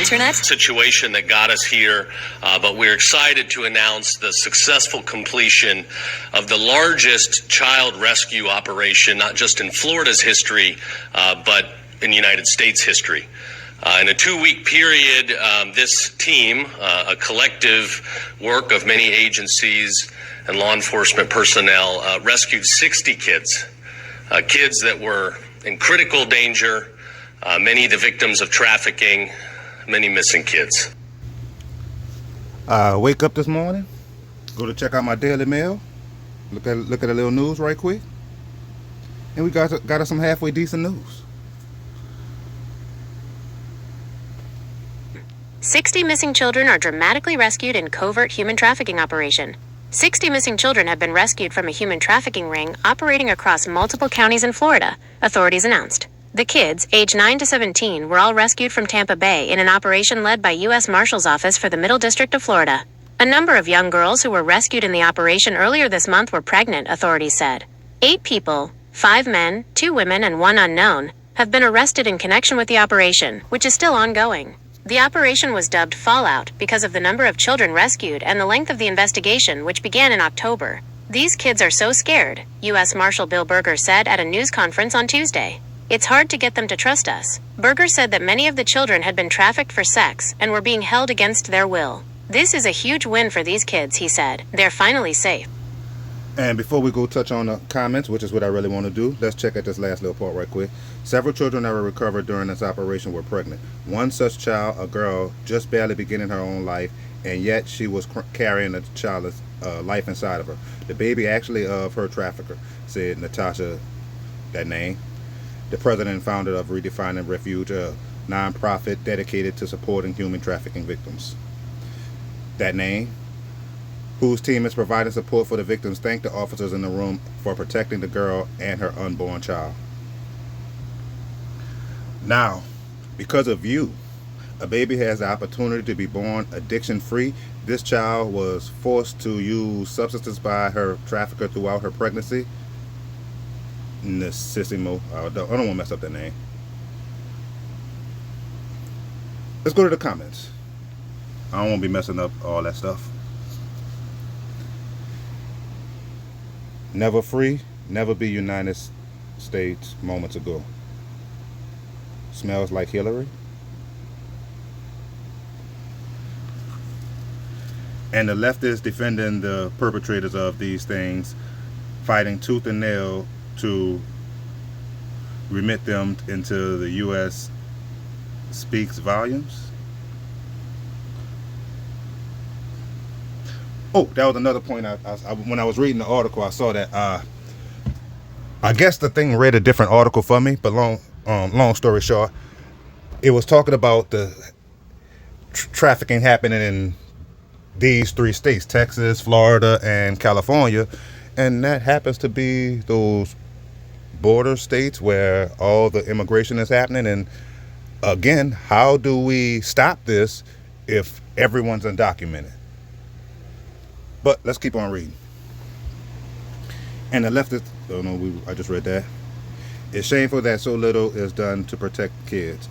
internet? Situation that got us here, but we're excited to announce the successful completion of the largest child rescue operation, not just in Florida's history, but in United States history. In a 2-week period, this team, a collective work of many agencies and law enforcement personnel, rescued 60 kids, kids that were in critical danger, many the victims of trafficking, many missing kids. I wake up this morning, go to check out my Daily Mail, look at a little news right quick, and we got us some halfway decent news. 60 missing children are dramatically rescued in covert human trafficking operation. 60 missing children have been rescued from a human trafficking ring operating across multiple counties in Florida, authorities announced. The kids, aged 9 to 17, were all rescued from Tampa Bay in an operation led by U.S. Marshals Office for the Middle District of Florida. A number of young girls who were rescued in the operation earlier this month were pregnant, authorities said. 8 people, 5 men, 2 women, and 1 unknown, have been arrested in connection with the operation, which is still ongoing. The operation was dubbed Fallout because of the number of children rescued and the length of the investigation, which began in October. These kids are so scared, U.S. Marshal Bill Berger said at a news conference on Tuesday. It's hard to get them to trust us. Berger said that many of the children had been trafficked for sex and were being held against their will. This is a huge win for these kids, he said. They're finally safe. And before we go touch on the comments, which is what I really want to do, let's check out this last little part right quick. Several children that were recovered during this operation were pregnant. One such child, a girl, just barely beginning her own life, and yet she was carrying a child's life inside of her. The baby actually of her trafficker, said Natasha, that name, the president and founder of Redefining Refuge, a nonprofit dedicated to supporting human trafficking victims. That name, whose team is providing support for the victims, thanked the officers in the room for protecting the girl and her unborn child. Now, because of you, a baby has the opportunity to be born addiction-free. This child was forced to use substances by her trafficker throughout her pregnancy. Nississimo, I don't want to mess up that name. Let's go to the comments. I don't want to be messing up all that stuff. Never free, never be United States moments ago. Smells like Hillary. And the leftists defending the perpetrators of these things, fighting tooth and nail to remit them into the U.S. speaks volumes. Oh, that was another point. When I was reading the article, I saw that. I guess the thing read a different article for me, but long story short, it was talking about the trafficking happening in these 3 states: Texas, Florida, and California, and that happens to be those border states where all the immigration is happening. And again, how do we stop this if everyone's undocumented? But let's keep on reading. And the leftist, oh no, I just read that. It's shameful that so little is done to protect kids,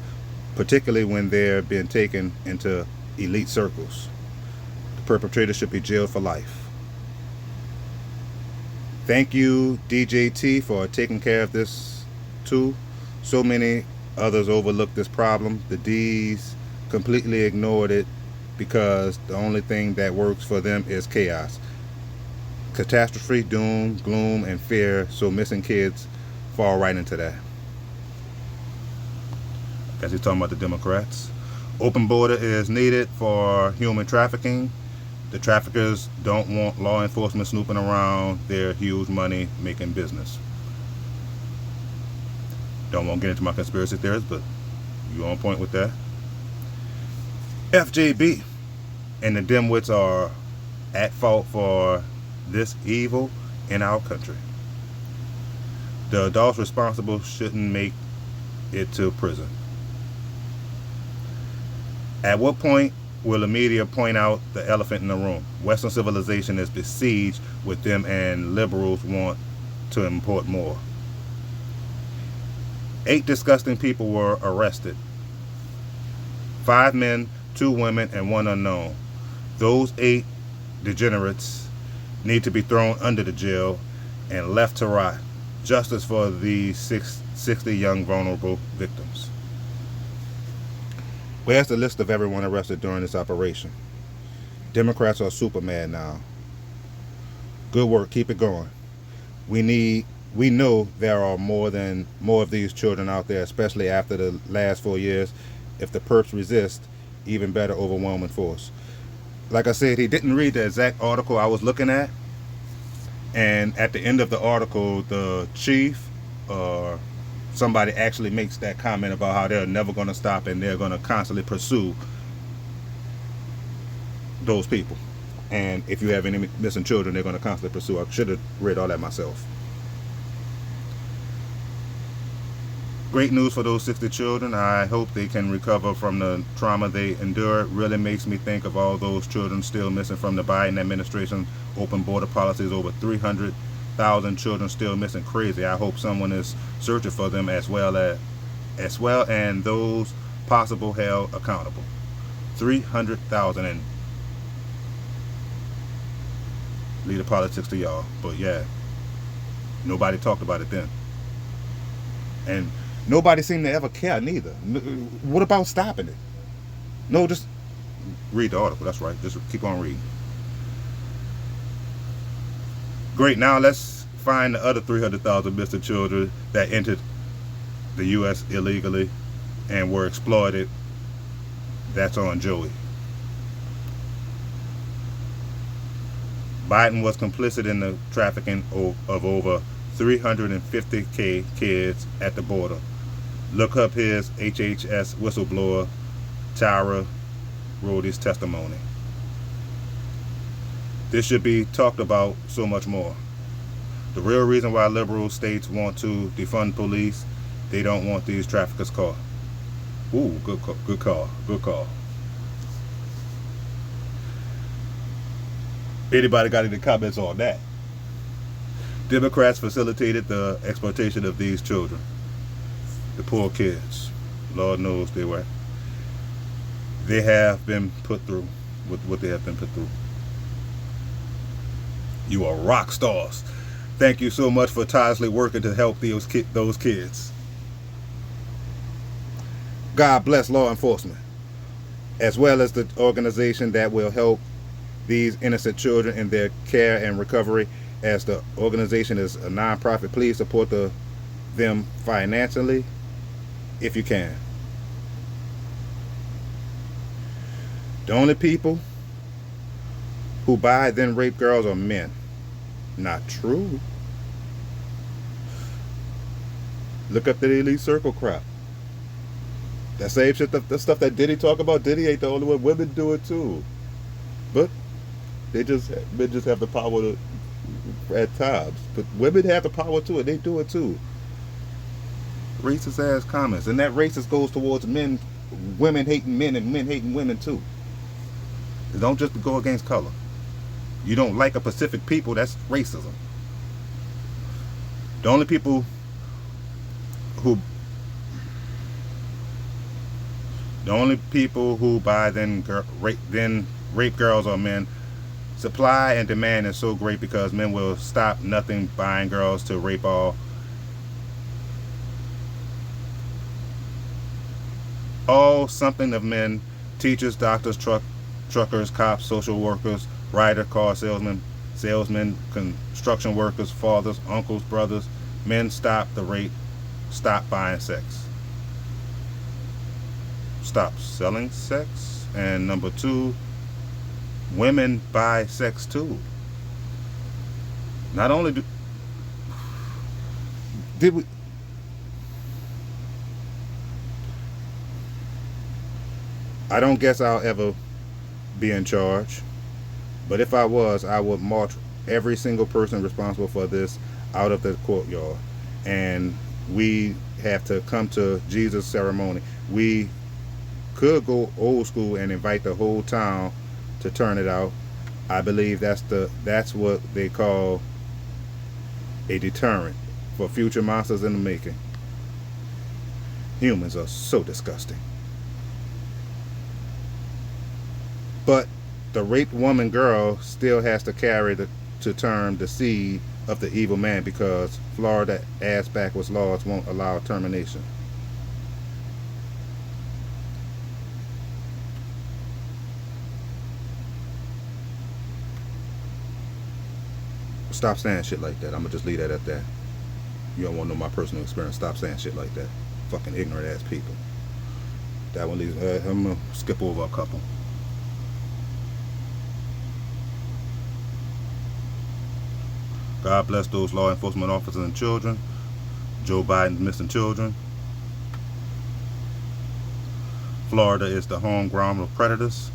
particularly when they're being taken into elite circles. The perpetrator should be jailed for life. Thank you, DJT, for taking care of this too. So many others overlooked this problem. The D's completely ignored it because the only thing that works for them is chaos, catastrophe, doom, gloom, and fear. So missing kids fall right into that. As he's talking about the Democrats. Open border is needed for human trafficking. The traffickers don't want law enforcement snooping around their huge money making business. Don't want to get into my conspiracy theories, but you on point with that. FJB and the dimwits are at fault for this evil in our country. The adults responsible shouldn't make it to prison. At what point will the media point out the elephant in the room? Western civilization is besieged with them, and liberals want to import more. 8 disgusting people were arrested. 5 men, 2 women, and 1 unknown. Those 8 degenerates need to be thrown under the jail and left to rot. Justice for these 60 young vulnerable victims. Where's the list of everyone arrested during this operation? Democrats are super mad now. Good work, keep it going. We know there are more of these children out there, especially after the last 4 years. If the perps resist, even better, overwhelming force. Like I said, he didn't read the exact article I was looking at. And at the end of the article, the chief or somebody actually makes that comment about how they're never going to stop and they're going to constantly pursue those people. And if you have any missing children, they're going to constantly pursue. I should have read all that myself. Great news for those 60 children. I hope they can recover from the trauma they endured. Really makes me think of all those children still missing from the Biden administration open border policies. Over 300,000 children still missing. Crazy. I hope someone is searching for them as well, and those possible held accountable. 300,000, and leave the politics to y'all. But yeah, nobody talked about it then. And nobody seemed to ever care neither. What about stopping it? No, just read the article. That's right. Just keep on reading. Great. Now let's find the other 300,000 missing children that entered the U.S. illegally and were exploited. That's on Joey. Biden was complicit in the trafficking of over 350,000 kids at the border. Look up his HHS whistleblower, Tyra Rhodes' testimony. This should be talked about so much more. The real reason why liberal states want to defund police, they don't want these traffickers caught. Ooh, good call. Anybody got any comments on that? Democrats facilitated the exploitation of these children. The poor kids. Lord knows they were. They have been put through what they have been put through. You are rock stars. Thank you so much for tirelessly working to help those kids. God bless law enforcement, as well as the organization that will help these innocent children in their care and recovery. As the organization is a non-profit, please support them financially if you can. The only people who buy then rape girls are men. Not true. Look up the elite circle crap. That same shit, the stuff that Diddy talk about. Diddy ain't the only one. Women do it too, but men just have the power to, at times. But women have the power too, and they do it too. Racist ass comments, and that racist goes towards men, women hating men, and men hating women too. It don't just go against color. You don't like a Pacific people, that's racism. The only people who buy then rape girls are men. Supply and demand is so great because men will stop nothing buying girls to rape all. All something of men: teachers, doctors, truckers, cops, social workers, rider, car salesmen, construction workers, fathers, uncles, brothers. Men, stop the rape. Stop buying sex. Stop selling sex. And number 2, women buy sex too. Not only did we... I don't guess I'll ever be in charge, but if I was, I would march every single person responsible for this out of the courtyard, and we have to come to Jesus' ceremony. We could go old school and invite the whole town to turn it out. I believe that's what they call a deterrent for future monsters in the making. Humans are so disgusting. But the raped woman girl still has to carry to term the seed of the evil man, because Florida ass backwards laws won't allow termination. Stop saying shit like that. I'm gonna just leave that at that. You don't want to know my personal experience. Stop saying shit like that. Fucking ignorant ass people. That one leaves. I'm gonna skip over a couple. God bless those law enforcement officers and children. Joe Biden's missing children. Florida is the home ground of predators.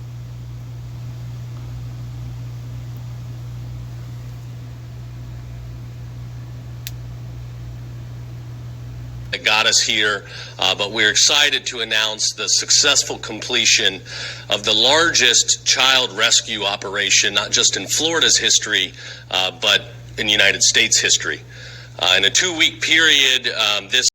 That got us here, but we're excited to announce the successful completion of the largest child rescue operation, not just in Florida's history, but in the United States history. In a 2-week period, this